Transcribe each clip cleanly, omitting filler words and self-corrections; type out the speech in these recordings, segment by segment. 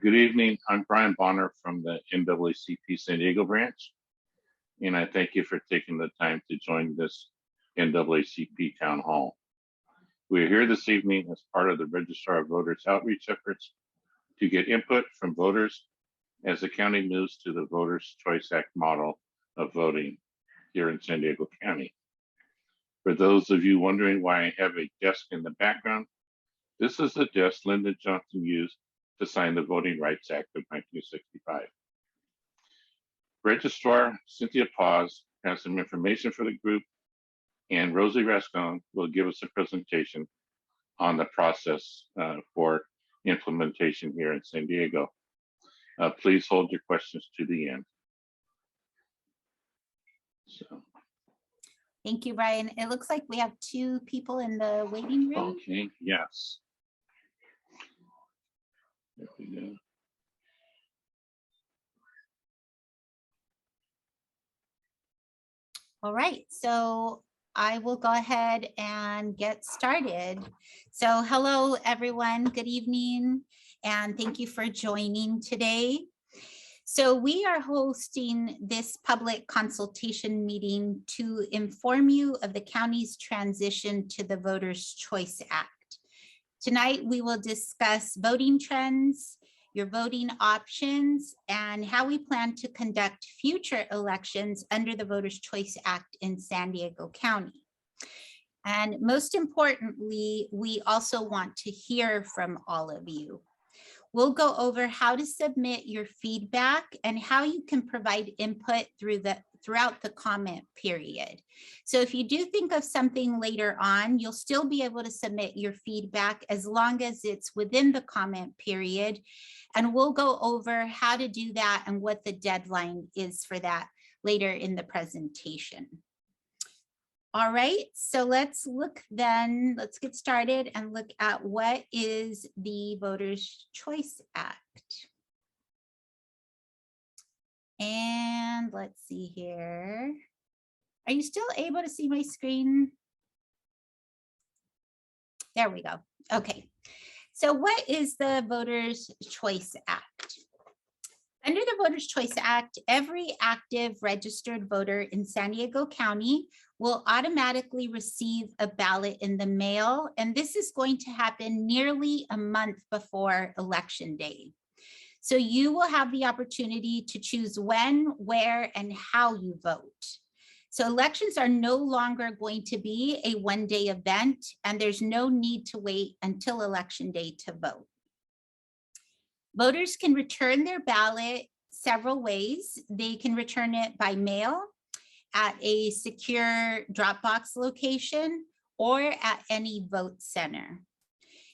Good evening. I'm Brian Bonner from the NAACP San Diego branch, and I thank you for taking the time to join this NAACP Town Hall. We're here this evening as part of the Registrar of Voters outreach efforts to get input from voters as the county moves to the Voters' Choice Act model of voting here in San Diego County. For those of you wondering why I have a desk in the background, this is the desk Lyndon Johnson used to sign the Voting Rights Act of 1965. Registrar Cynthia Paz has some information for the group, and Rosie Rascon will give us a presentation on the process for implementation here in San Diego. Please hold your questions to the end. So. Thank you, Brian. It looks like we have 2 people in the waiting room. Okay, yes. There we go. All right, so I will go ahead and get started. So hello, everyone. Good evening, and thank you for joining today. So we are hosting this public consultation meeting to inform you of the county's transition to the Voters' Choice Act. Tonight, we will discuss voting trends, your voting options, and how we plan to conduct future elections under the Voters' Choice Act in San Diego County. And most importantly, we also want to hear from all of you. We'll go over how to submit your feedback and how you can provide input throughout the comment period. So if you do think of something later on, you'll still be able to submit your feedback as long as it's within the comment period. And we'll go over how to do that and what the deadline is for that later in the presentation. All right, so let's get started and look at what is the Voters' Choice Act. And let's see here. Are you still able to see my screen? There we go. Okay, so what is the Voters' Choice Act? Under the Voters' Choice Act, every active registered voter in San Diego County will automatically receive a ballot in the mail, and this is going to happen nearly a month before Election Day. So you will have the opportunity to choose when, where, and how you vote. So elections are no longer going to be a one-day event, and there's no need to wait until Election Day to vote. Voters can return their ballot several ways. They can return it by mail, at a secure Dropbox location, or at any vote center.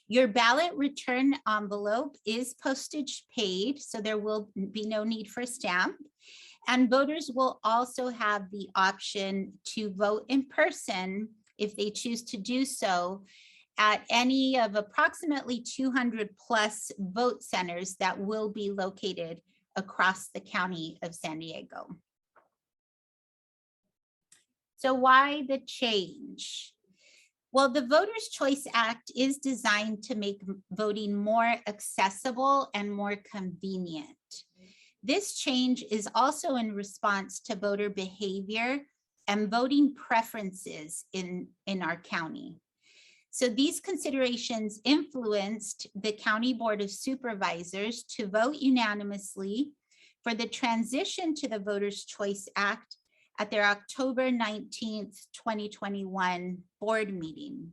Your ballot return envelope is postage paid, so there will be no need for a stamp. And voters will also have the option to vote in person if they choose to do so at any of approximately 200 plus vote centers that will be located across the county of San Diego. So why the change? Well, the Voters' Choice Act is designed to make voting more accessible and more convenient. This change is also in response to voter behavior and voting preferences in our county. So these considerations influenced the County Board of Supervisors to vote unanimously for the transition to the Voters' Choice Act at their October 19th, 2021 board meeting.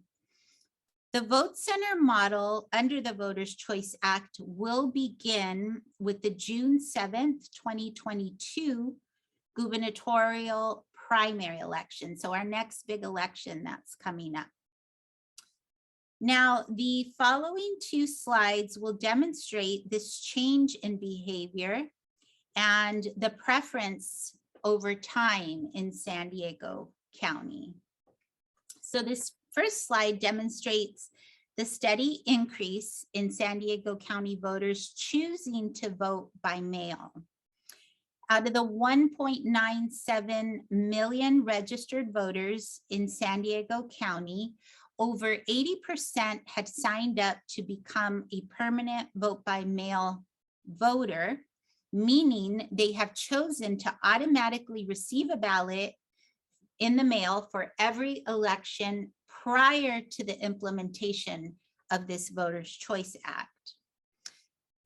The vote center model under the Voters' Choice Act will begin with the June 7th, 2022 gubernatorial primary election. So our next big election that's coming up. Now, the following 2 slides will demonstrate this change in behavior and the preference over time in San Diego County. So this first slide demonstrates the steady increase in San Diego County voters choosing to vote by mail. Out of the 1.97 million registered voters in San Diego County, over 80% had signed up to become a permanent vote by mail voter, meaning they have chosen to automatically receive a ballot in the mail for every election prior to the implementation of this Voters' Choice Act.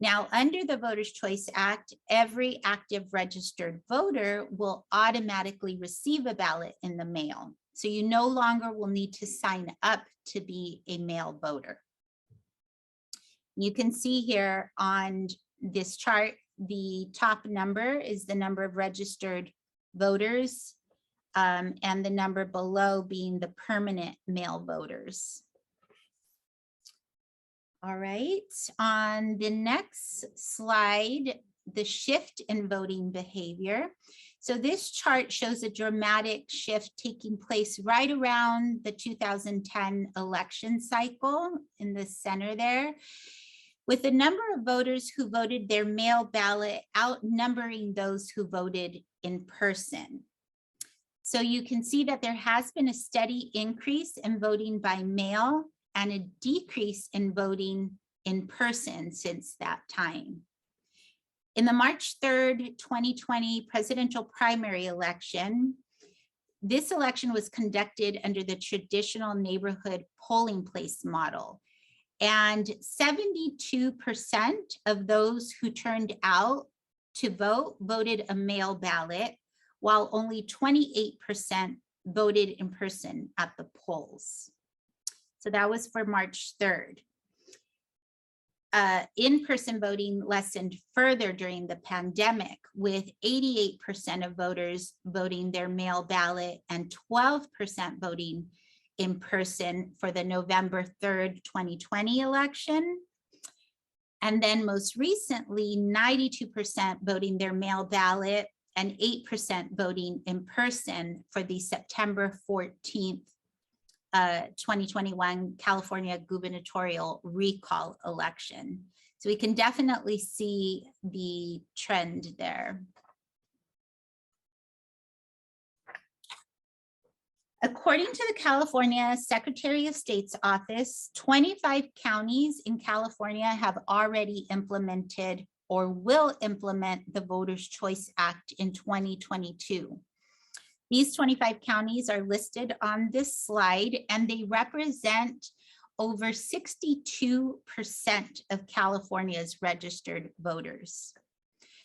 Now, under the Voters' Choice Act, every active registered voter will automatically receive a ballot in the mail. So you no longer will need to sign up to be a mail voter. You can see here on this chart, the top number is the number of registered voters, and the number below being the permanent mail voters. All right, on the next slide, the shift in voting behavior. So this chart shows a dramatic shift taking place right around the 2010 election cycle in the center there, with the number of voters who voted their mail ballot outnumbering those who voted in person. So you can see that there has been a steady increase in voting by mail and a decrease in voting in person since that time. In the March 3rd, 2020 presidential primary election, this election was conducted under the traditional neighborhood polling place model. And 72% of those who turned out to vote voted a mail ballot, while only 28% voted in person at the polls. So that was for March 3rd. In-person voting lessened further during the pandemic, with 88% of voters voting their mail ballot and 12% voting in person for the November 3rd, 2020 election. And then most recently, 92% voting their mail ballot and 8% voting in person for the September 14th, 2021 California gubernatorial recall election. So we can definitely see the trend there. According to the California Secretary of State's office, 25 counties in California have already implemented or will implement the Voters' Choice Act in 2022. These 25 counties are listed on this slide, and they represent over 62% of California's registered voters.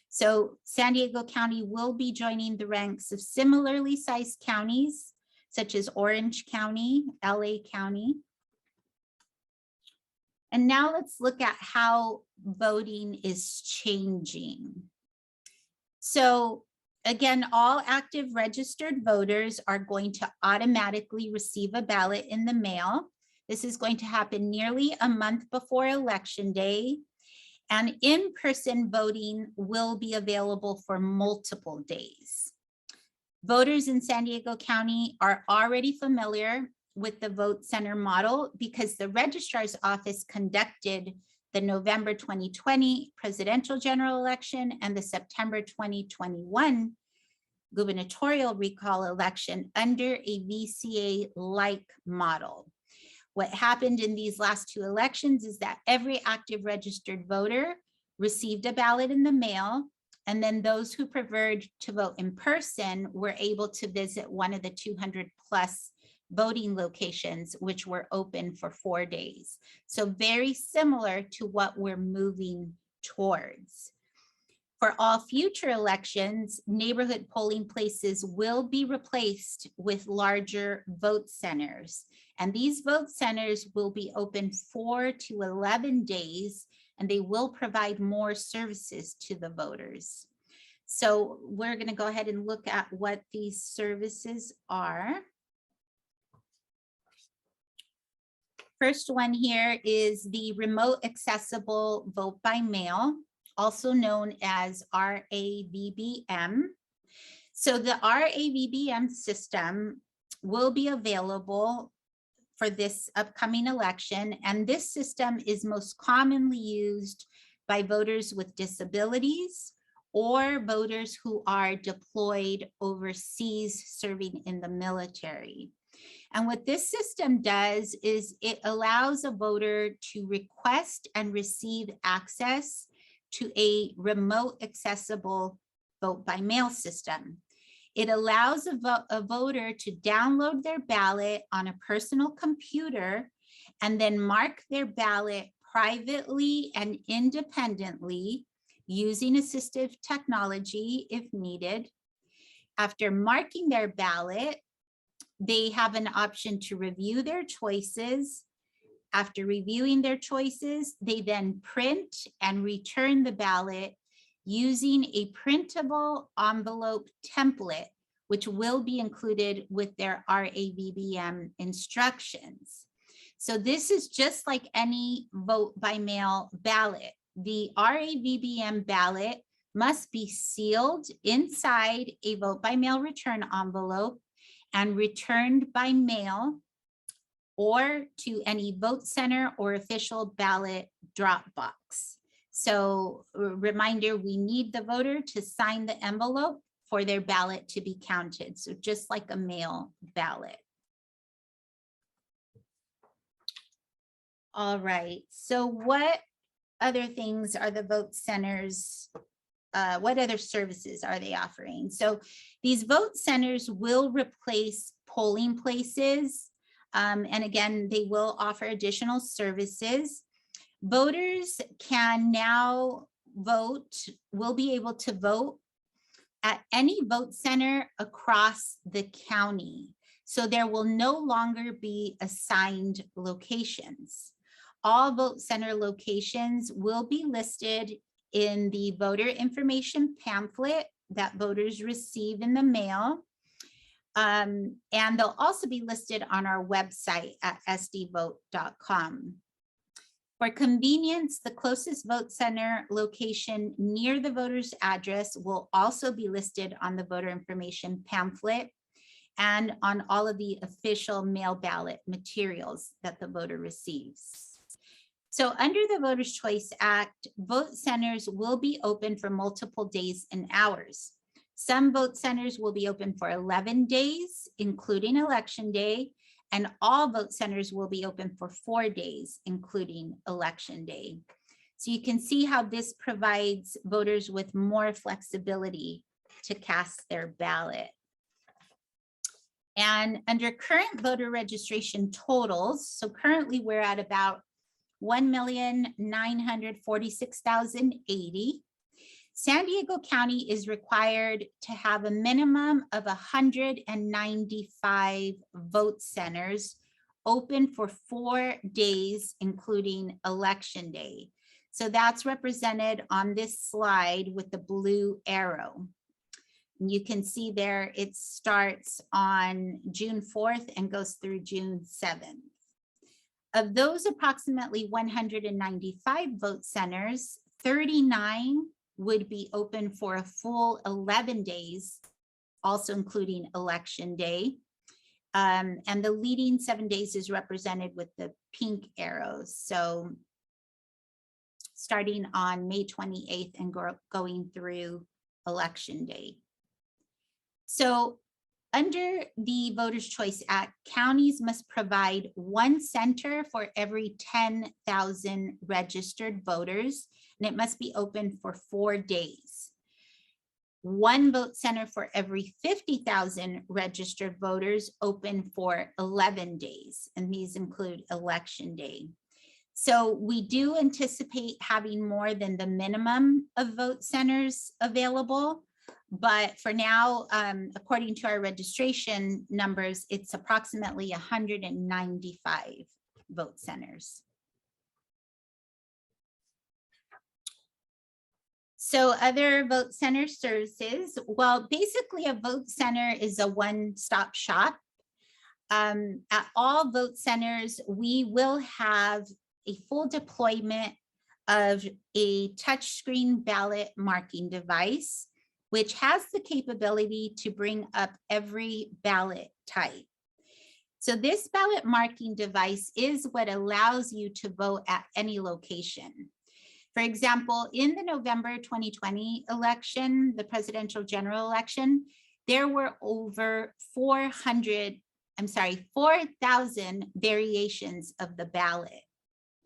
So San Diego County will be joining the ranks of similarly sized counties, such as Orange County, LA County. And now let's look at how voting is changing. So again, all active registered voters are going to automatically receive a ballot in the mail. This is going to happen nearly a month before Election Day. And in-person voting will be available for multiple days. Voters in San Diego County are already familiar with the vote center model because the Registrar's office conducted the November 2020 presidential general election and the September 2021 gubernatorial recall election under a VCA-like model. What happened in these last two elections is that every active registered voter received a ballot in the mail, and then those who preferred to vote in person were able to visit one of the 200 plus voting locations, which were open for 4 days. So very similar to what we're moving towards. For all future elections, neighborhood polling places will be replaced with larger vote centers. And these vote centers will be open 4 to 11 days, and they will provide more services to the voters. So we're going to go ahead and look at what these services are. First one here is the remote accessible vote by mail, also known as RAVBM. So the RAVBM system will be available for this upcoming election, and this system is most commonly used by voters with disabilities or voters who are deployed overseas serving in the military. And what this system does is it allows a voter to request and receive access to a remote accessible vote by mail system. It allows a voter to download their ballot on a personal computer and then mark their ballot privately and independently using assistive technology if needed. After marking their ballot, they have an option to review their choices. After reviewing their choices, they then print and return the ballot using a printable envelope template, which will be included with their RAVBM instructions. So this is just like any vote by mail ballot. The RAVBM ballot must be sealed inside a vote by mail return envelope and returned by mail or to any vote center or official ballot Dropbox. So reminder, we need the voter to sign the envelope for their ballot to be counted. So just like a mail ballot. All right, so what other things are the vote centers, what other services are they offering? So these vote centers will replace polling places. And again, they will offer additional services. Voters can now vote, will be able to vote at any vote center across the county. So there will no longer be assigned locations. All vote center locations will be listed in the voter information pamphlet that voters receive in the mail. And they'll also be listed on our website at sdvote.com. For convenience, the closest vote center location near the voter's address will also be listed on the voter information pamphlet and on all of the official mail ballot materials that the voter receives. So under the Voters' Choice Act, vote centers will be open for multiple days and hours. Some vote centers will be open for 11 days, including election day, and all vote centers will be open for 4 days, including election day. So you can see how this provides voters with more flexibility to cast their ballot. And under current voter registration totals, so currently we're at about 1,946,080. San Diego County is required to have a minimum of 195 vote centers open for 4 days, including election day. So that's represented on this slide with the blue arrow. You can see there it starts on June 4th and goes through June 7th. Of those approximately 195 vote centers, 39 would be open for a full 11 days, also including election day. And the leading 7 days is represented with the pink arrows. So starting on May 28th and going through election day. So under the Voters' Choice Act, counties must provide 1 center for every 10,000 registered voters, and it must be open for 4 days. 1 vote center for every 50,000 registered voters open for 11 days, and these include election day. So we do anticipate having more than the minimum of vote centers available. But for now, according to our registration numbers, it's approximately 195 vote centers. So other vote center services, well, basically a vote center is a one-stop shop. At all vote centers, we will have a full deployment of a touchscreen ballot marking device, which has the capability to bring up every ballot type. So this ballot marking device is what allows you to vote at any location. For example, in the November 2020 election, the presidential general election, there were over 4,000 variations of the ballot.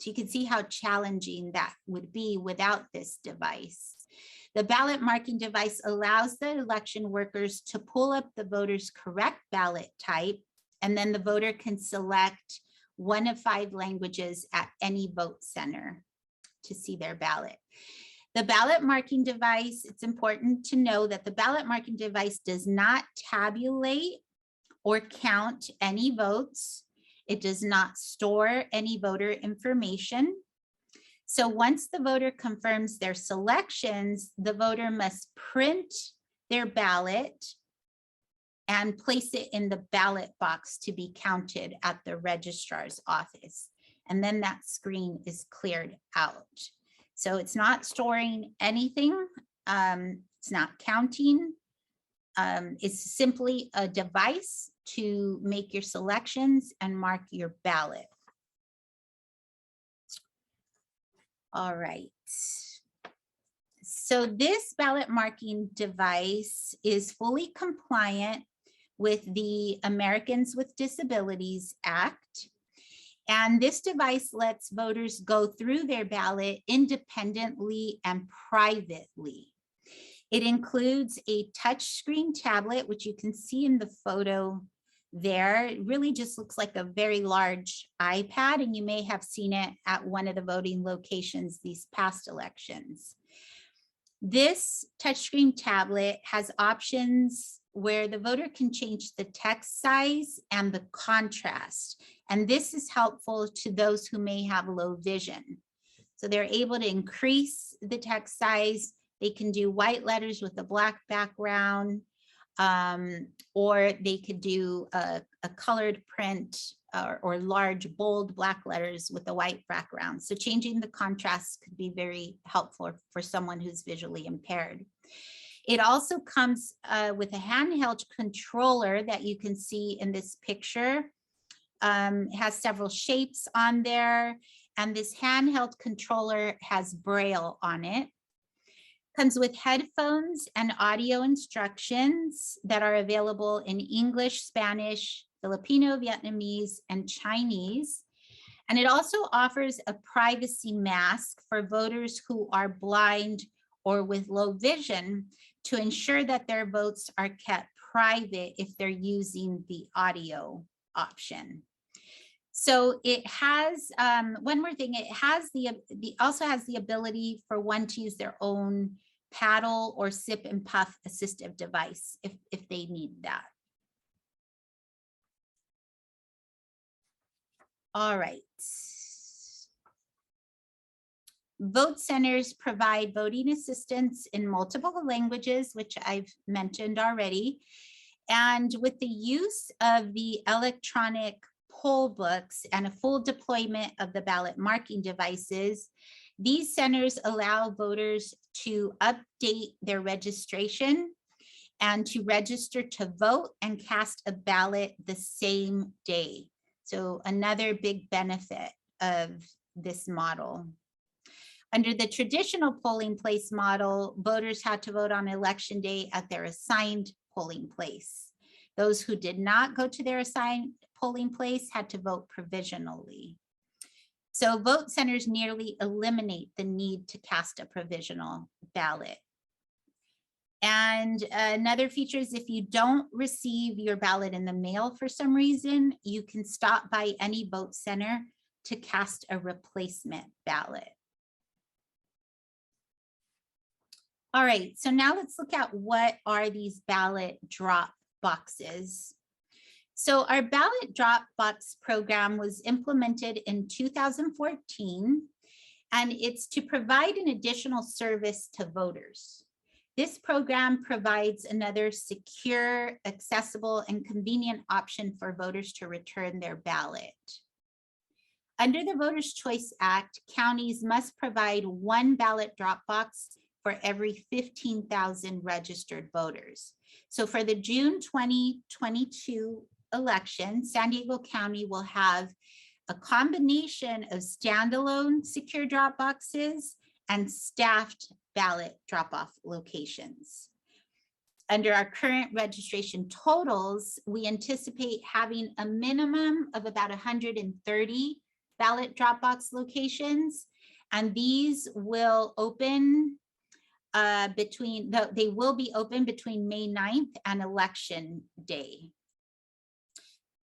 So you can see how challenging that would be without this device. The ballot marking device allows the election workers to pull up the voter's correct ballot type, and then the voter can select one of 5 languages at any vote center to see their ballot. The ballot marking device, it's important to know that the ballot marking device does not tabulate or count any votes. It does not store any voter information. So once the voter confirms their selections, the voter must print their ballot and place it in the ballot box to be counted at the registrar's office. And then that screen is cleared out. So it's not storing anything. It's not counting. It's simply a device to make your selections and mark your ballot. All right. So this ballot marking device is fully compliant with the Americans with Disabilities Act. And this device lets voters go through their ballot independently and privately. It includes a touchscreen tablet, which you can see in the photo there. It really just looks like a very large iPad, and you may have seen it at one of the voting locations these past elections. This touchscreen tablet has options where the voter can change the text size and the contrast. And this is helpful to those who may have low vision. So they're able to increase the text size. They can do white letters with a black background, or they could do a colored print or large, bold black letters with a white background. So changing the contrast could be very helpful for someone who's visually impaired. It also comes with a handheld controller that you can see in this picture. It has several shapes on there, and this handheld controller has Braille on it. Comes with headphones and audio instructions that are available in English, Spanish, Filipino, Vietnamese, and Chinese. And it also offers a privacy mask for voters who are blind or with low vision to ensure that their votes are kept private if they're using the audio option. So it has, one more thing, it has also has the ability for one to use their own paddle or sip and puff assistive device if they need that. All right. Vote centers provide voting assistance in multiple languages, which I've mentioned already. And with the use of the electronic poll books and a full deployment of the ballot marking devices, these centers allow voters to update their registration and to register to vote and cast a ballot the same day. So another big benefit of this model. Under the traditional polling place model, voters had to vote on election day at their assigned polling place. Those who did not go to their assigned polling place had to vote provisionally. So vote centers nearly eliminate the need to cast a provisional ballot. And another feature is if you don't receive your ballot in the mail for some reason, you can stop by any vote center to cast a replacement ballot. All right, so now let's look at what are these ballot drop boxes. So our ballot Dropbox program was implemented in 2014, and it's to provide an additional service to voters. This program provides another secure, accessible, and convenient option for voters to return their ballot. Under the Voters' Choice Act, counties must provide one ballot drop box for every 15,000 registered voters. So for the June 2022 election, San Diego County will have a combination of standalone secure drop boxes and staffed ballot drop-off locations. Under our current registration totals, we anticipate having a minimum of about 130 ballot Dropbox locations, and these will open they will be open between May 9th and Election Day.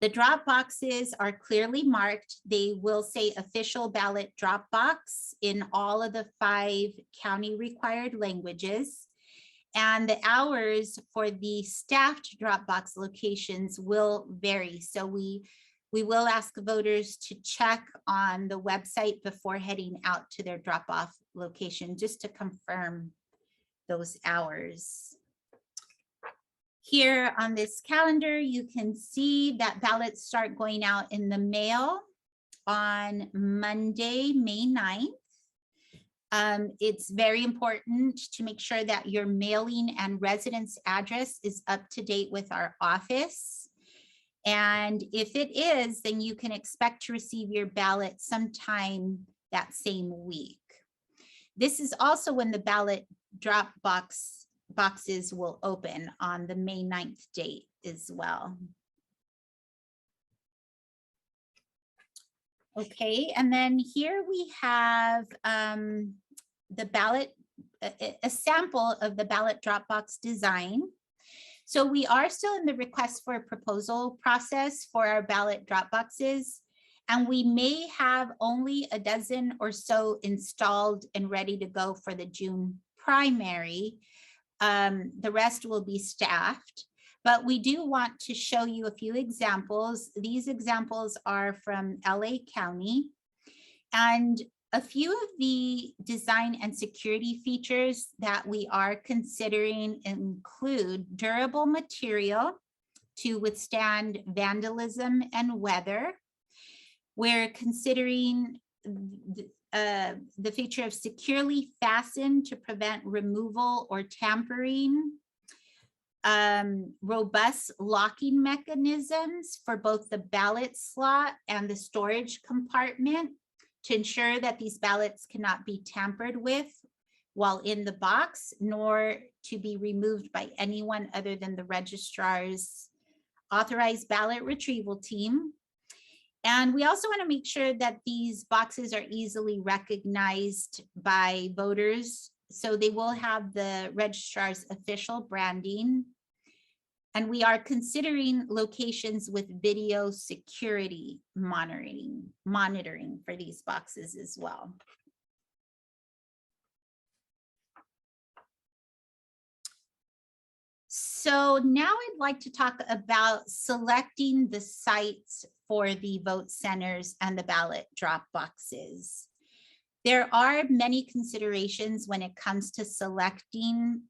The drop boxes are clearly marked. They will say official ballot Dropbox in all of the 5 county required languages. And the hours for the staffed Dropbox locations will vary. So we will ask voters to check on the website before heading out to their drop-off location, just to confirm those hours. Here on this calendar, you can see that ballots start going out in the mail on Monday, May 9th. It's very important to make sure that your mailing and residence address is up to date with our office. And if it is, then you can expect to receive your ballot sometime that same week. This is also when the ballot boxes will open on the May 9th date as well. Okay, and then here we have the ballot, a sample of the ballot Dropbox design. So we are still in the request for a proposal process for our ballot Dropboxes, and we may have only a dozen or so installed and ready to go for the June primary. The rest will be staffed, but we do want to show you a few examples. These examples are from LA County, and a few of the design and security features that we are considering include durable material to withstand vandalism and weather. We're considering the feature of securely fastened to prevent removal or tampering, robust locking mechanisms for both the ballot slot and the storage compartment to ensure that these ballots cannot be tampered with while in the box, nor to be removed by anyone other than the registrar's authorized ballot retrieval team. And we also want to make sure that these boxes are easily recognized by voters. So they will have the registrar's official branding. And we are considering locations with video security monitoring for these boxes as well. So now I'd like to talk about selecting the sites for the vote centers and the ballot drop boxes. There are many considerations when it comes to selecting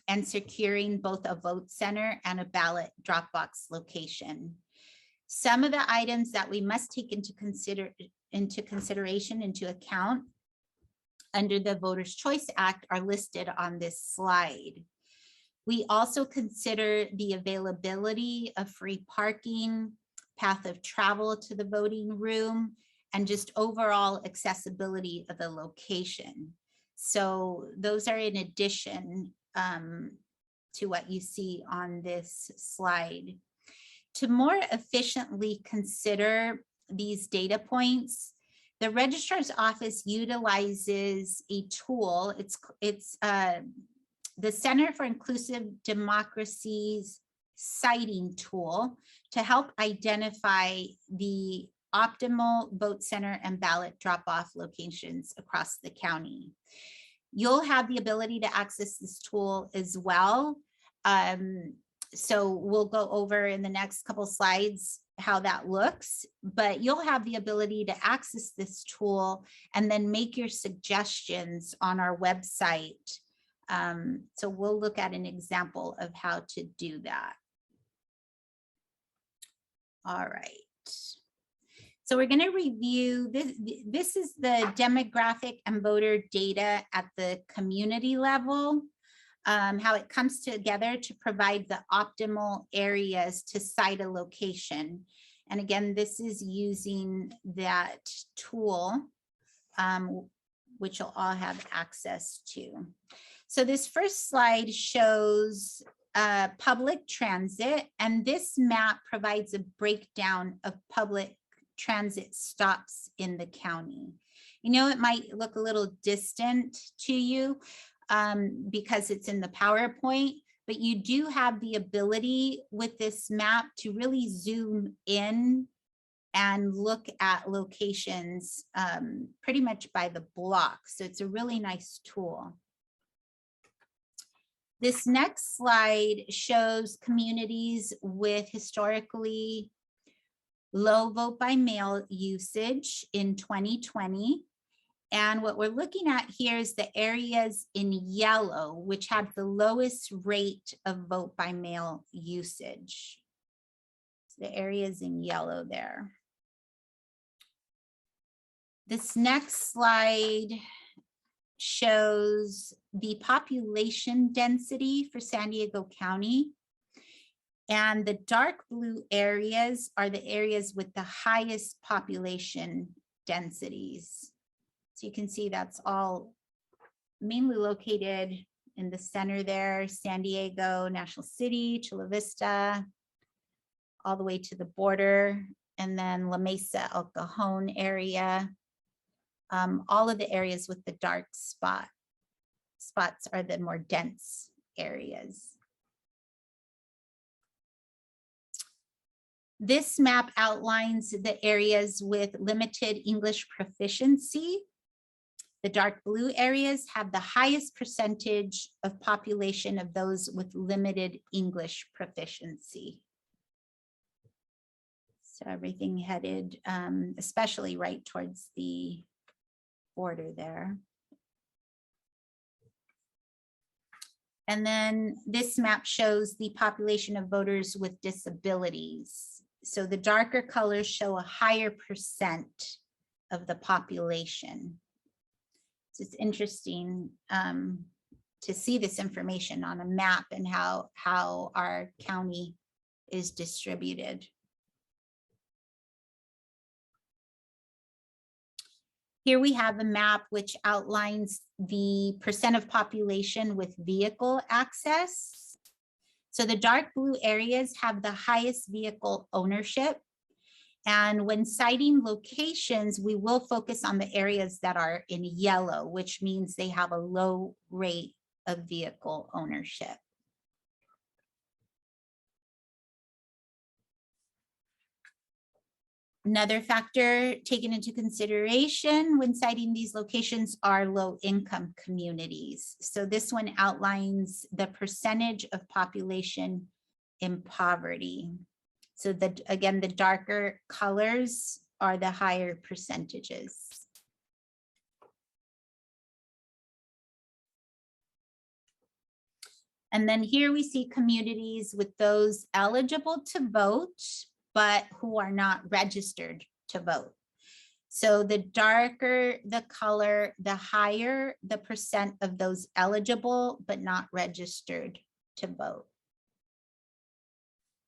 and securing both a vote center and a ballot drop box location. Some of the items that we must take into account under the Voters' Choice Act are listed on this slide. We also consider the availability of free parking, path of travel to the voting room, and just overall accessibility of the location. So those are in addition to what you see on this slide. To more efficiently consider these data points, the registrar's office utilizes a tool. It's the Center for Inclusive Democracy's Citing tool to help identify the optimal vote center and ballot drop-off locations across the county. You'll have the ability to access this tool as well. So we'll go over in the next couple slides how that looks, but you'll have the ability to access this tool and then make your suggestions on our website. So we'll look at an example of how to do that. All right. So we're going to review this. This is the demographic and voter data at the community level, how it comes together to provide the optimal areas to cite a location. And again, this is using that tool, which you'll all have access to. So this first slide shows public transit, and this map provides a breakdown of public transit stops in the county. You know, it might look a little distant to you because it's in the PowerPoint, but you do have the ability with this map to really zoom in and look at locations pretty much by the block. So it's a really nice tool. This next slide shows communities with historically low vote by mail usage in 2020. And what we're looking at here is the areas in yellow, which have the lowest rate of vote by mail usage. So the areas in yellow there. This next slide shows the population density for San Diego County. And the dark blue areas are the areas with the highest population densities. So you can see that's all mainly located in the center there, San Diego, National City, Chula Vista, all the way to the border, and then La Mesa, El Cajon area. All of the areas with the dark spots are the more dense areas. This map outlines the areas with limited English proficiency. The dark blue areas have the highest percentage of population of those with limited English proficiency. So everything headed, especially right towards the border there. And then this map shows the population of voters with disabilities. So the darker colors show a higher percent of the population. So it's interesting to see this information on a map and how our county is distributed. Here we have a map which outlines the percent of population with vehicle access. So the dark blue areas have the highest vehicle ownership. And when citing locations, we will focus on the areas that are in yellow, which means they have a low rate of vehicle ownership. Another factor taken into consideration when citing these locations are low-income communities. So this one outlines the percentage of population in poverty. So that, again, the darker colors are the higher percentages. And then here we see communities with those eligible to vote, but who are not registered to vote. So the darker the color, the higher the percent of those eligible but not registered to vote.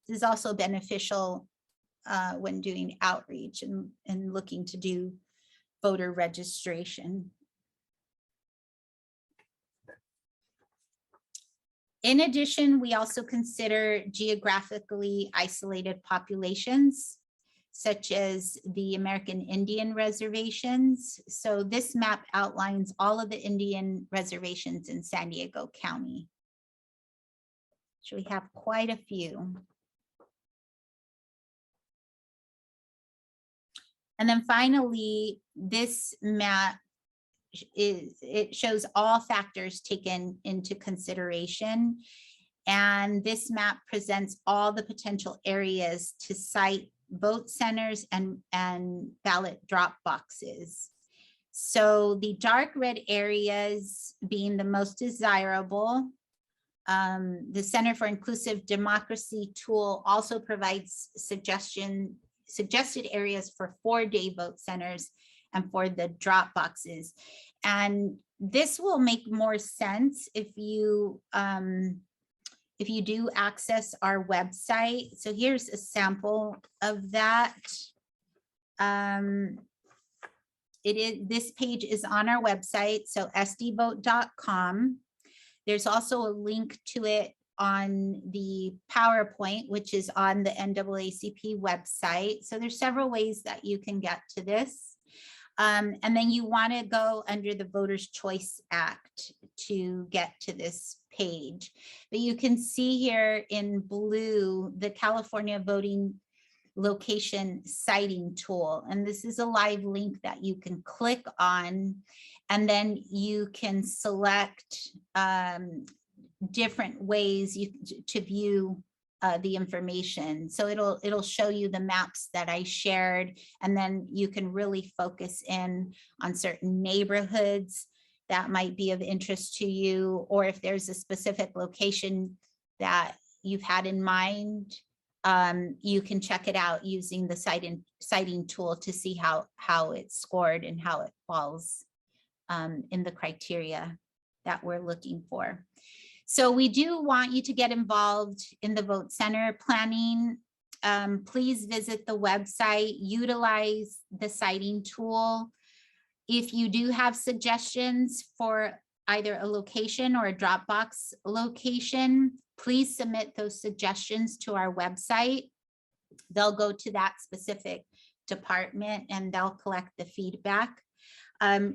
This is also beneficial when doing outreach and looking to do voter registration. In addition, we also consider geographically isolated populations, such as the American Indian reservations. So this map outlines all of the Indian reservations in San Diego County. So we have quite a few. And then finally, this map it shows all factors taken into consideration. And this map presents all the potential areas to cite vote centers and ballot drop boxes. So the dark red areas being the most desirable, the Center for Inclusive Democracy tool also provides suggested areas for 4-day vote centers and for the drop boxes. And this will make more sense if you do access our website. So here's a sample of that. This page is on our website, so sdvote.com. There's also a link to it on the PowerPoint, which is on the NAACP website. So there's several ways that you can get to this. And then you want to go under the Voters' Choice Act to get to this page. But you can see here in blue, the California voting location citing tool. And this is a live link that you can click on, and then you can select different ways to view the information. So it'll show you the maps that I shared, and then you can really focus in on certain neighborhoods that might be of interest to you, or if there's a specific location that you've had in mind, you can check it out using the citing tool to see how it's scored and how it falls in the criteria that we're looking for. So we do want you to get involved in the vote center planning. Please visit the website, utilize the citing tool. If you do have suggestions for either a location or a Dropbox location, please submit those suggestions to our website. They'll go to that specific department and they'll collect the feedback.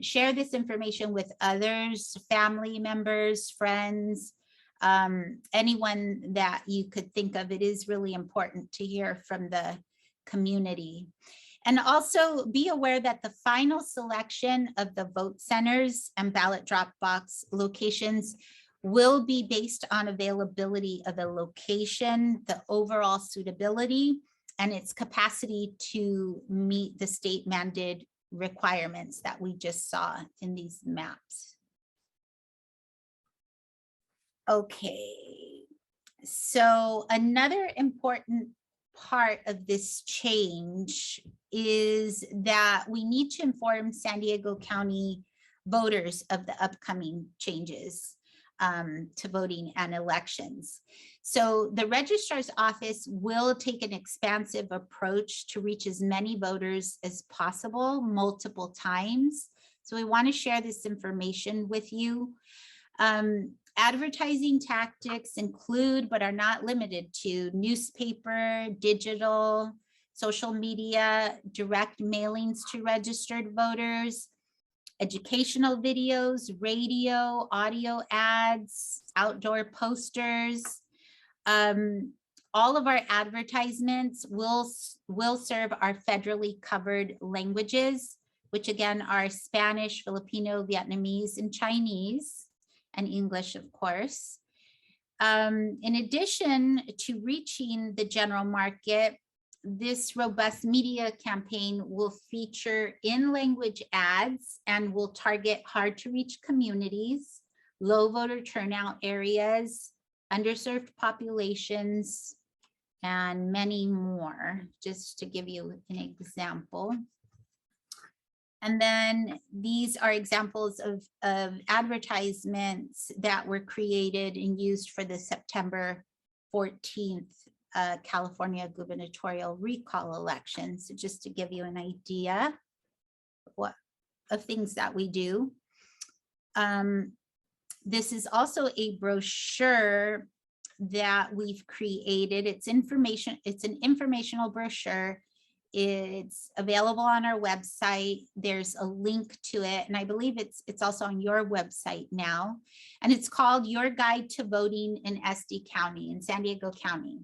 Share this information with others, family members, friends, anyone that you could think of. It is really important to hear from the community. And also be aware that the final selection of the vote centers and ballot Dropbox locations will be based on availability of the location, the overall suitability, and its capacity to meet the state mandated requirements that we just saw in these maps. Okay, so another important part of this change is that we need to inform San Diego County voters of the upcoming changes to voting and elections. So the registrar's office will take an expansive approach to reach as many voters as possible multiple times. So we want to share this information with you. Advertising tactics include, but are not limited to, newspaper, digital, social media, direct mailings to registered voters, educational videos, radio, audio ads, outdoor posters. All of our advertisements will serve our federally covered languages, which again are Spanish, Filipino, Vietnamese, and Chinese, and English, of course. In addition to reaching the general market, this robust media campaign will feature in-language ads and will target hard-to-reach communities, low voter turnout areas, underserved populations, and many more, just to give you an example. And then these are examples of advertisements that were created and used for the September 14th California gubernatorial recall election. So just to give you an idea of things that we do. This is also a brochure that we've created. It's an informational brochure. It's available on our website. There's a link to it, and I believe it's also on your website now. And it's called Your Guide to Voting in SD County, in San Diego County.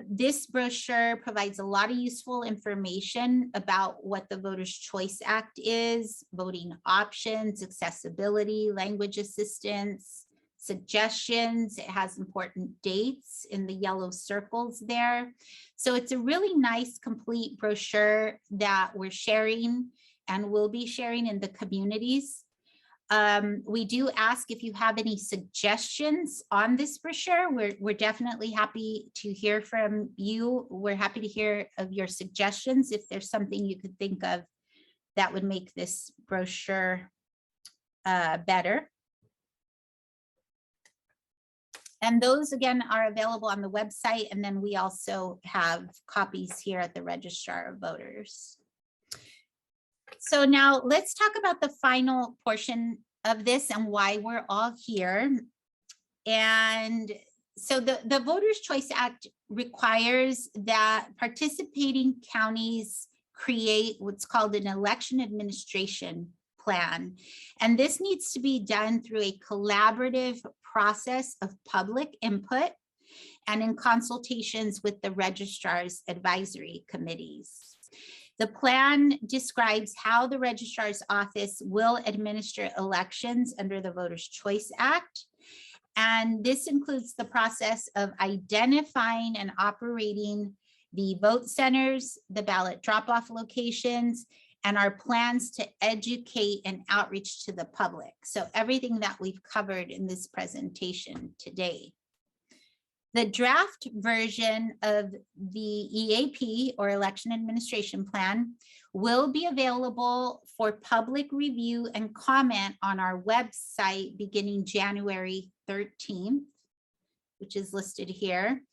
This brochure provides a lot of useful information about what the Voters' Choice Act is, voting options, accessibility, language assistance, suggestions. It has important dates in the yellow circles there. So it's a really nice, complete brochure that we're sharing and will be sharing in the communities. We do ask if you have any suggestions on this brochure. We're definitely happy to hear from you. We're happy to hear of your suggestions if there's something you could think of that would make this brochure better. And those, again, are available on the website. And then we also have copies here at the Registrar of Voters. So now let's talk about the final portion of this and why we're all here. And so the Voters' Choice Act requires that participating counties create what's called an election administration plan. And this needs to be done through a collaborative process of public input and in consultations with the registrar's advisory committees. The plan describes how the registrar's office will administer elections under the Voters' Choice Act. And this includes the process of identifying and operating the vote centers, the ballot drop-off locations, and our plans to educate and outreach to the public. So everything that we've covered in this presentation today. The draft version of the EAP, or Election Administration Plan, will be available for public review and comment on our website beginning January 13th, which is listed here.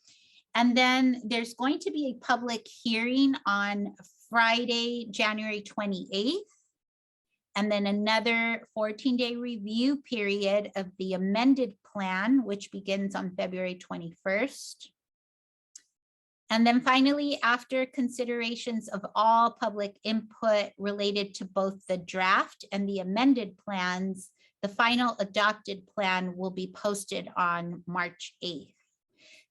And then there's going to be a public hearing on Friday, January 28th. And then another 14-day review period of the amended plan, which begins on February 21st. And then finally, after considerations of all public input related to both the draft and the amended plans, the final adopted plan will be posted on March 8th.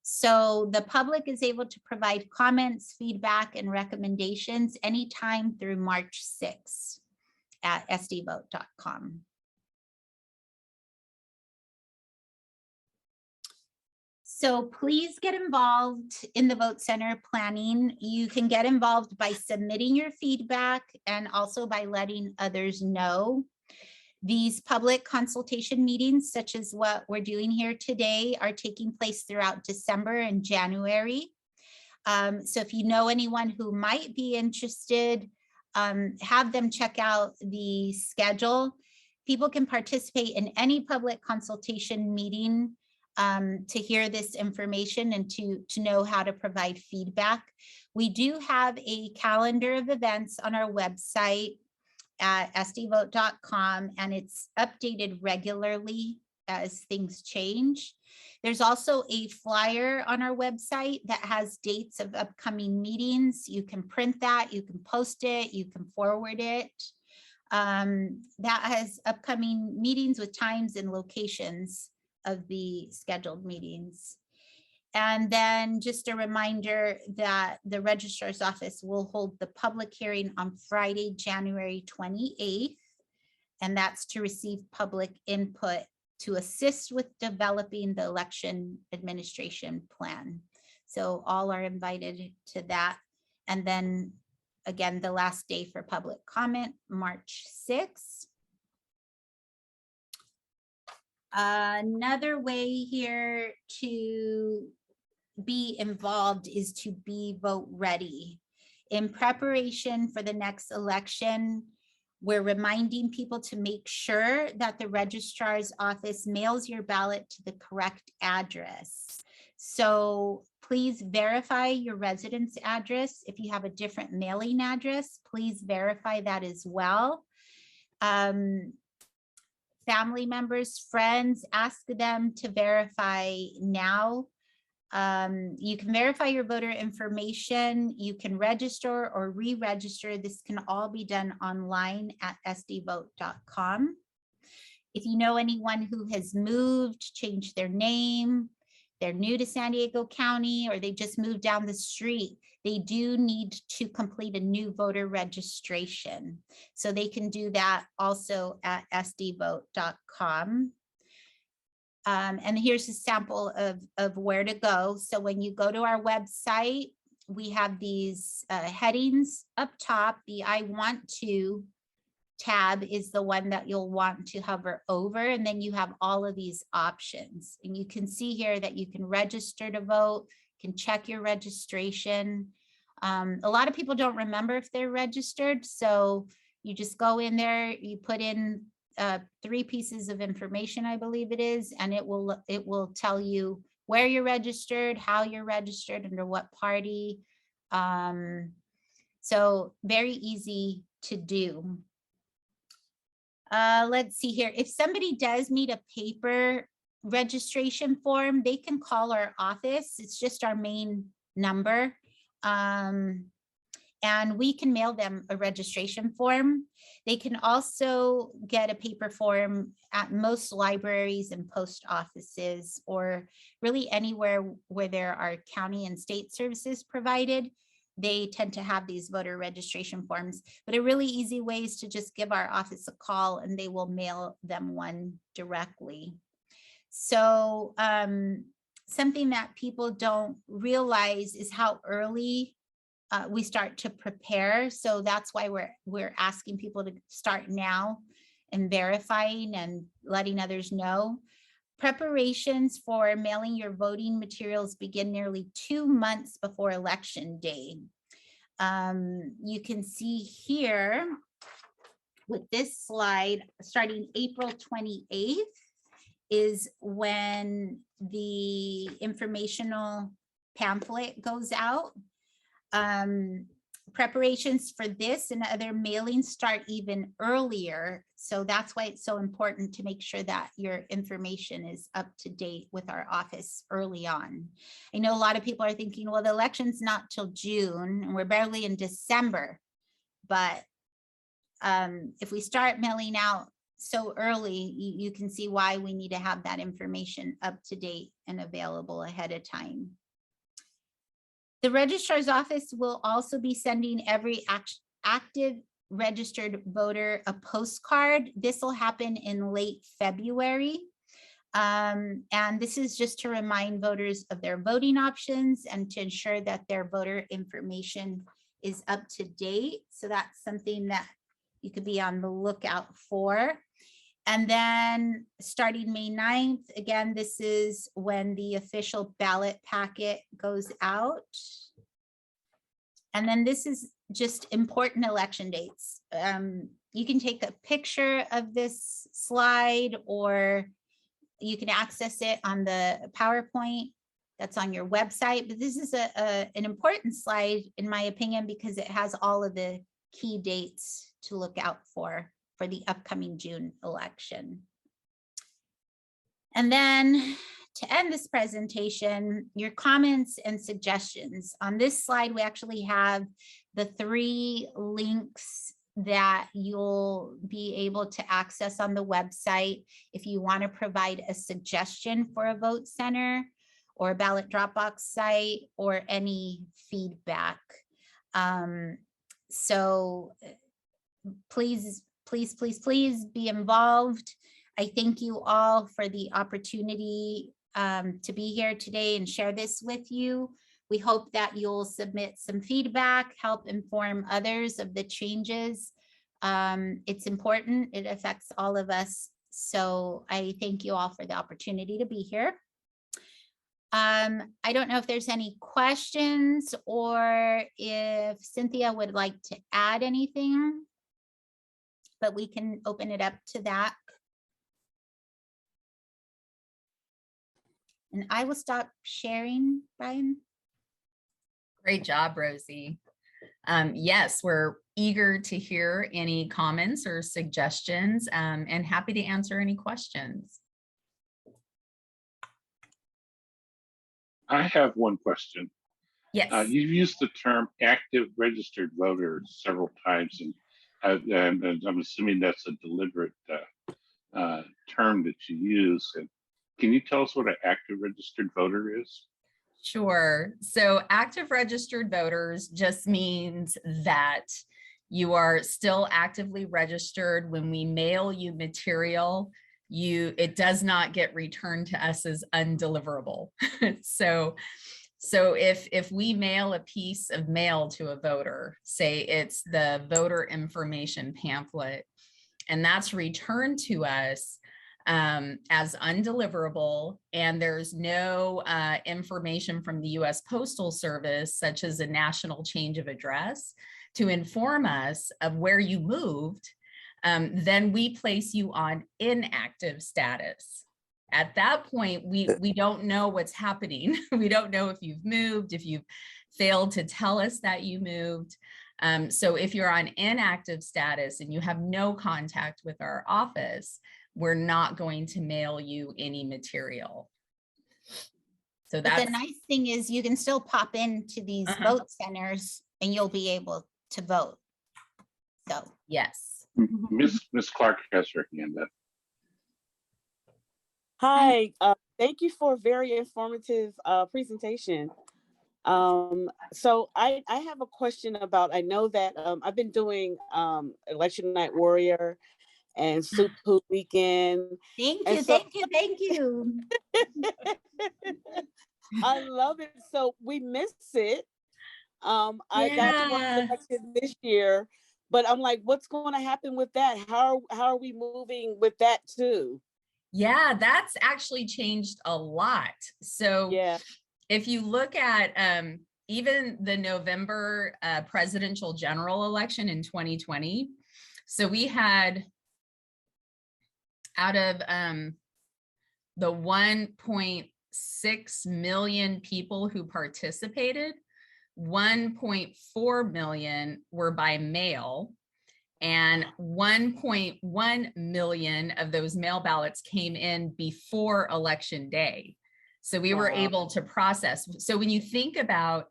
So the public is able to provide comments, feedback, and recommendations anytime through March 6th. At sdvote.com. So please get involved in the vote center planning. You can get involved by submitting your feedback and also by letting others know. These public consultation meetings, such as what we're doing here today, are taking place throughout December and January. So if you know anyone who might be interested, have them check out the schedule. People can participate in any public consultation meeting to hear this information and to know how to provide feedback. We do have a calendar of events on our website at sdvote.com, and it's updated regularly as things change. There's also a flyer on our website that has dates of upcoming meetings. You can print that, you can post it, you can forward it. That has upcoming meetings with times and locations of the scheduled meetings. And then just a reminder that the registrar's office will hold the public hearing on Friday, January 28th, and that's to receive public input to assist with developing the election administration plan. So all are invited to that. And then again, the last day for public comment, March 6th. Another way here to be involved is to be vote ready. In preparation for the next election, we're reminding people to make sure that the registrar's office mails your ballot to the correct address. So please verify your residence address. If you have a different mailing address, please verify that as well. Family members, friends, ask them to verify now. You can verify your voter information. You can register or re-register. This can all be done online at sdvote.com. If you know anyone who has moved, changed their name, they're new to San Diego County, or they just moved down the street, they do need to complete a new voter registration. So they can do that also at sdvote.com. And here's a sample of where to go. So when you go to our website, we have these headings up top. The I want to tab is the one that you'll want to hover over, and then you have all of these options. And you can see here that you can register to vote, can check your registration. A lot of people don't remember if they're registered, so you just go in there, you put in 3 pieces of information, I believe it is, and it will tell you where you're registered, how you're registered, under what party. So very easy to do. Let's see here. If somebody does need a paper registration form, they can call our office. It's just our main number. And we can mail them a registration form. They can also get a paper form at most libraries and post offices, or really anywhere where there are county and state services provided. They tend to have these voter registration forms, but a really easy way is to just give our office a call and they will mail them one directly. So something that people don't realize is how early we start to prepare. So that's why we're asking people to start now and verifying and letting others know. Preparations for mailing your voting materials begin nearly 2 months before election day. You can see here with this slide, starting April 28th is when the informational pamphlet goes out. Preparations for this and other mailings start even earlier. So that's why it's so important to make sure that your information is up to date with our office early on. I know a lot of people are thinking, well, the election's not till June and we're barely in December. But if we start mailing out so early, you can see why we need to have that information up to date and available ahead of time. The registrar's office will also be sending every active registered voter a postcard. This will happen in late February. And this is just to remind voters of their voting options and to ensure that their voter information is up to date. So that's something that you could be on the lookout for. And then starting May 9th, again, this is when the official ballot packet goes out. And then this is just important election dates. You can take a picture of this slide or you can access it on the PowerPoint that's on your website. But this is an important slide, in my opinion, because it has all of the key dates to look out for the upcoming June election. And then to end this presentation, your comments and suggestions. On this slide, we actually have the 3 links that you'll be able to access on the website if you want to provide a suggestion for a vote center or a ballot Dropbox site or any feedback. So please be involved. I thank you all for the opportunity to be here today and share this with you. We hope that you'll submit some feedback, help inform others of the changes. It's important, it affects all of us. So I thank you all for the opportunity to be here. I don't know if there's any questions or if Cynthia would like to add anything, but we can open it up to that. And I will stop sharing, Brian. Great job, Rosie. Yes, we're eager to hear any comments or suggestions and happy to answer any questions. I have one question. Yes. You've used the term active registered voter several times, and I'm assuming that's a deliberate term that you use. And can you tell us what an active registered voter is? Sure. So active registered voters just means that you are still actively registered. When we mail you material, it does not get returned to us as undeliverable. So if we mail a piece of mail to a voter, say it's the voter information pamphlet, and that's returned to us as undeliverable, and there's no information from the U.S. Postal Service, such as a national change of address, to inform us of where you moved, then we place you on inactive status. At that point, we don't know what's happening. We don't know if you've moved, if you've failed to tell us that you moved. So if you're on inactive status and you have no contact with our office, we're not going to mail you any material. So But that's the nice thing is you can still pop into these vote centers and you'll be able to vote. So. yes. Miss Clark has her hand up. Hi, thank you for a very informative presentation. So I have a question about, I know that I've been doing Election Night Warrior and Soup Hoop Weekend. Thank And you, so- thank you, thank you. I love it. So we miss it. I got to watch the election this year, but I'm like, what's going to happen with that? How are we moving with that too? Yeah, that's actually changed a lot. So Yeah. if you look at even the November presidential general election in 2020, so we had out of the 1.6 million people who participated, 1.4 million were by mail, and 1.1 million of those mail ballots came in before election day. So we were able to process. So when you think about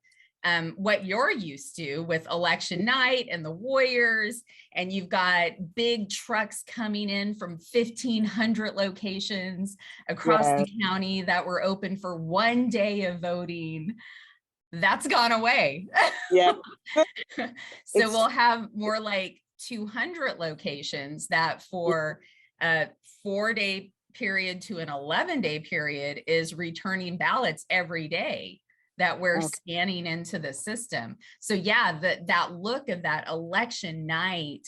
what you're used to with election night and the Warriors, and you've got big trucks coming in from 1,500 locations across the county that were open for one day of voting, that's gone away. Yeah. So we'll have more like 200 locations that for a 4-day period to an 11-day period is returning ballots every day that we're scanning into the system. So yeah, that look of that election night,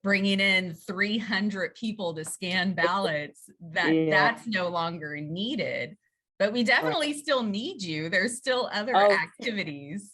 bringing in 300 people to scan ballots, that's no longer needed, but we definitely still need you. There's still other activities.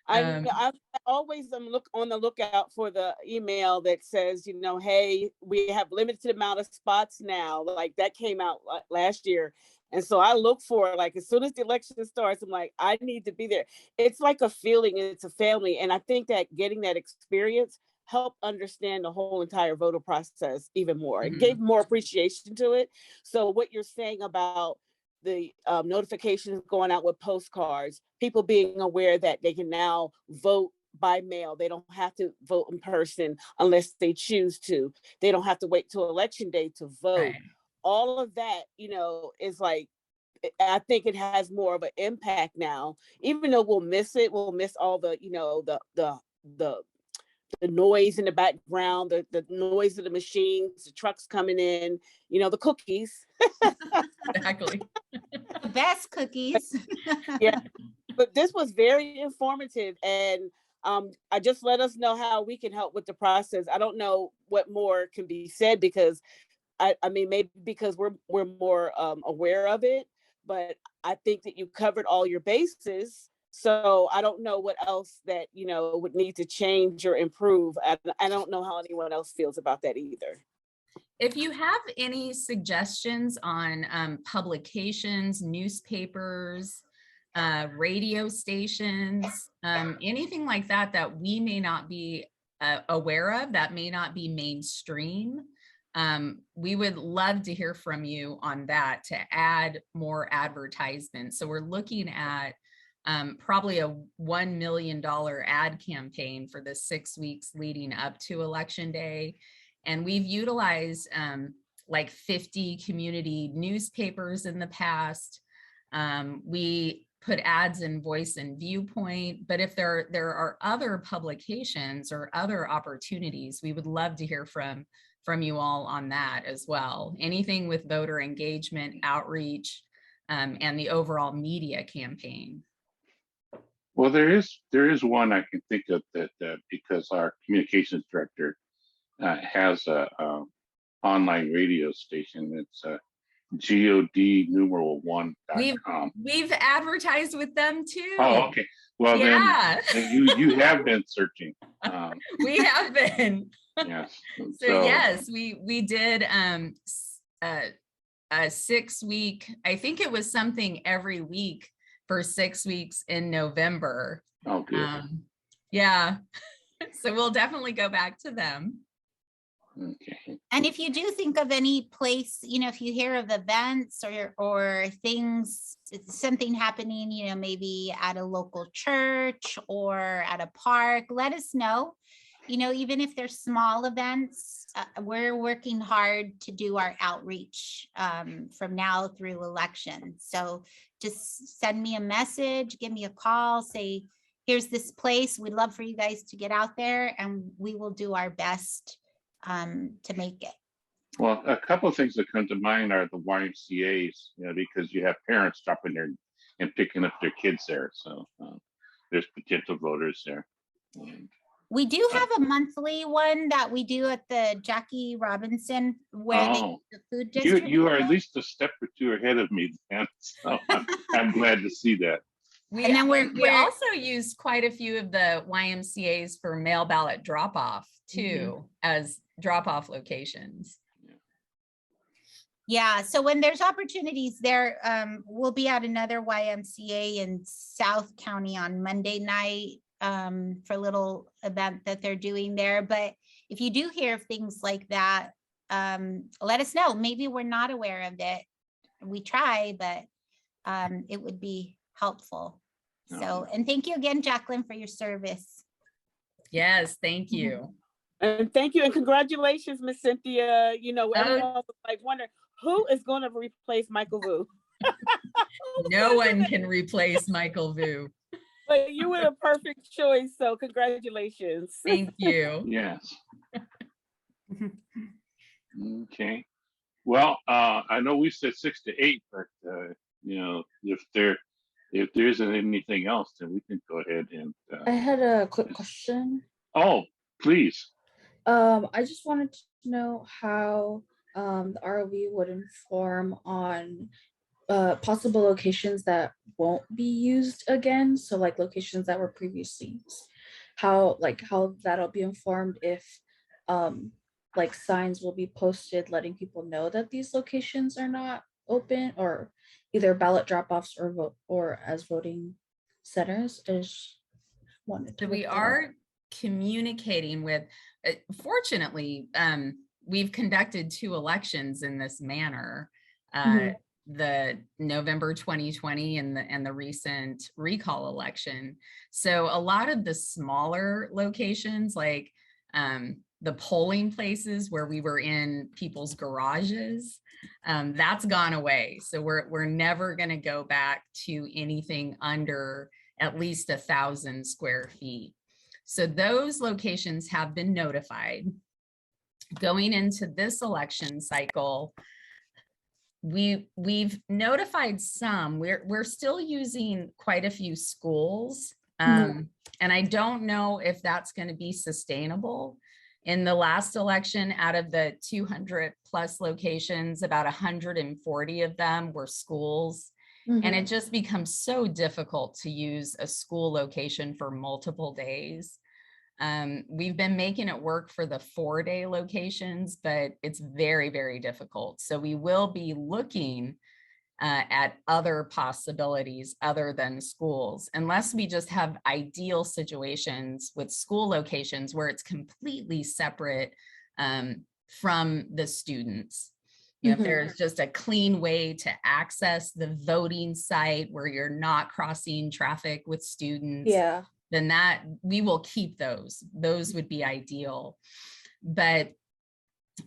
I always am on the lookout for the email that says, you know, hey, we have limited amount of spots now. Like that came out last year. And so I look for, like, as soon as the election starts, I'm like, I need to be there. It's like a feeling, it's a family. And I think that getting that experience helped understand the whole entire voter process even more. It gave more appreciation to it. So what you're saying about the notifications going out with postcards, people being aware that they can now vote by mail. They don't have to vote in person unless they choose to. They don't have to wait till election day to vote. Right. All of that, you know, is like, I think it has more of an impact now, even though we'll miss it. We'll miss all the, you know, the noise in the background, the noise of the machines, the trucks coming in, you know, the cookies. Exactly. The best cookies. Yeah, but this was very informative, and I just let us know how we can help with the process. I don't know what more can be said, because I mean, maybe because we're more aware of it, but I think that you covered all your bases. So I don't know what else that, you know, would need to change or improve. I don't know how anyone else feels about that either. If you have any suggestions on publications, newspapers, radio stations, anything like that, that we may not be aware of, that may not be mainstream, we would love to hear from you on that to add more advertisements. So we're looking at probably a $1 million ad campaign for the 6 weeks leading up to Election Day. And we've utilized like 50 community newspapers in the past. We put ads in Voice and Viewpoint, but if there are other publications or other opportunities, we would love to hear from you all on that as well. Anything with voter engagement, outreach, and the overall media campaign. Well, there is one I can think of that because our communications director has a online radio station. It's GOD1.com. We've advertised with them too. Oh, okay. Well, yeah. then you have been searching. We have been. Yes. So yes, we did a 6 week. I think it was something every week for 6 weeks in November. Oh, good. Yeah. So we'll definitely go back to them. Okay. And if you do think of any place, if you hear of events or things, something happening, maybe at a local church or at a park, let us know. Even if they're small events, we're working hard to do our outreach from now through election. So just send me a message, give me a call, say, here's this place. We'd love for you guys to get out there, and we will do our best to make it. Well, a couple of things that come to mind are the YMCA's, because you have parents dropping there and picking up their kids there. So there's potential voters there. And, we do have a monthly one that we do at the Jackie Robinson where they oh, the food district. you are at least a step or two ahead of me, Dan. So I'm glad to see that. We, And then we we're- also use quite a few of the YMCA's for mail ballot drop off too, as drop off locations. Yeah, so when there's opportunities there, we'll be at another YMCA in South County on Monday night for a little event that they're doing there. But if you do hear of things like that, let us know. Maybe we're not aware of it. We try, but it would be helpful. So, and thank you again, Jacqueline, for your service. Yes, thank you. And thank you and congratulations, Miss Cynthia. Everyone was like wondering who is going to replace Michael Vu. No one can replace Michael Vu. But you were the perfect choice, so congratulations. Thank you. Yes. Okay. Well, I know we said 6 to 8, but if there isn't anything else, then we can go ahead and. I had a quick question. Oh, please. I just wanted to know how the ROV would inform on possible locations that won't be used again. So like locations that were previously used. How that'll be informed if like signs will be posted letting people know that these locations are not open, or either ballot drop-offs or as voting centers. I just wanted to. So we are communicating with, fortunately, we've conducted 2 elections in this manner, the November 2020 and the recent recall election. So a lot of the smaller locations, like the polling places where we were in people's garages, that's gone away. So we're never going to go back to anything under at least 1,000 square feet. So those locations have been notified. Going into this election cycle, we've notified some. We're still using quite a few schools, and I don't know if that's going to be sustainable. In the last election, out of the 200 plus locations, about 140 of them were schools. And it just becomes so difficult to use a school location for multiple days. We've been making it work for the 4-day locations, but it's very, very difficult. So we will be looking at other possibilities other than schools, unless we just have ideal situations with school locations where it's completely separate from the students. If there's just a clean way to access the voting site where you're not crossing traffic with students, then that we will keep those. Those would be ideal. But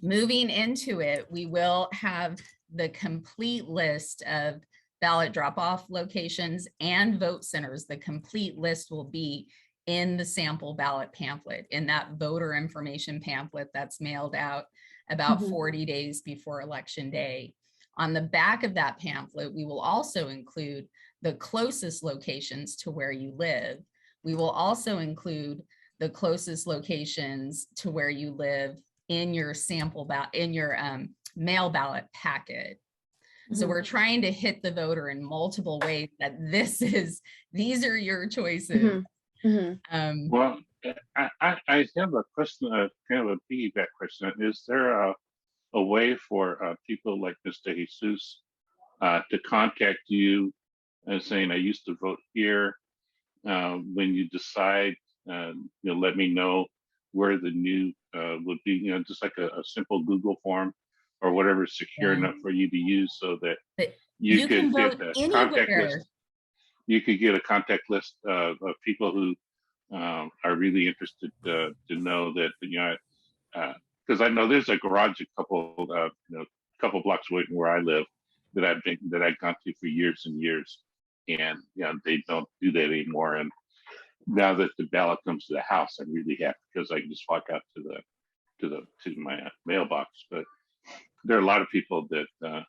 moving into it, we will have the complete list of ballot drop-off locations and vote centers. The complete list will be in the sample ballot pamphlet, in that voter information pamphlet that's mailed out about 40 days before election day. On the back of that pamphlet, we will also include the closest locations to where you live. We will also include the closest locations to where you live in your sample ballot, in your mail ballot packet. So we're trying to hit the voter in multiple ways that these are your choices. Well, I have a question, kind of a piggyback question. Is there a way for people like Mr. Jesus to contact you and saying, I used to vote here, when you decide, let me know where the new would be, you know, just like a simple Google form or whatever is secure Yeah. enough for you to use so that But you can could get vote the contact anywhere. list. You could get a contact list of people who are really interested to know that, you know, because I know there's a garage couple blocks away from where I live that I've gone to for years and years, and you know, they don't do that anymore. And now that the ballot comes to the house, I'm really happy because I can just walk out to my mailbox. But there are a lot of people that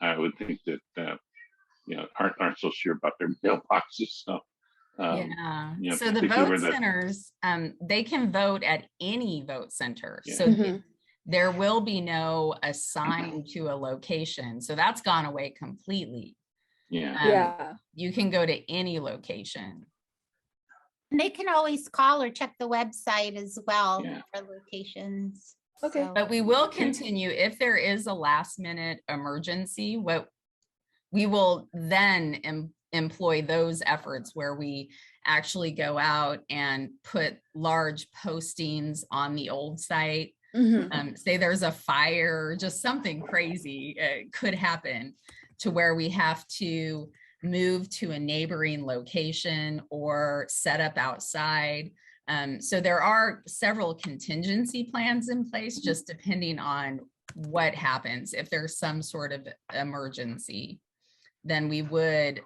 I would think that you know aren't so sure about their mailboxes. So Yeah. you know, So the particularly where vote centers, they can vote at any vote center. Yeah. So Mhm. there will be no assigned to a location. So that's gone away completely. yeah. Yeah. You can go to any location. And they can always call or check the website as well Yeah. for locations. Okay. So- But we will continue if there is a last minute emergency. What we will then employ those efforts where we actually go out and put large postings on the old site. Mhm. Say there's a fire, just something crazy could happen to where we have to move to a neighboring location or set up outside. So there are several contingency plans in place, just depending on what happens. If there's some sort of emergency, then we would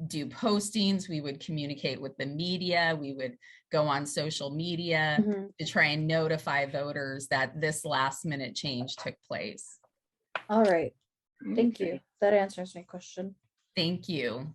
do postings, we would communicate with the media, we would go on social media Mhm. to try and notify voters that this last minute change took place. All right. Thank Okay. you. That answers my question. Thank you.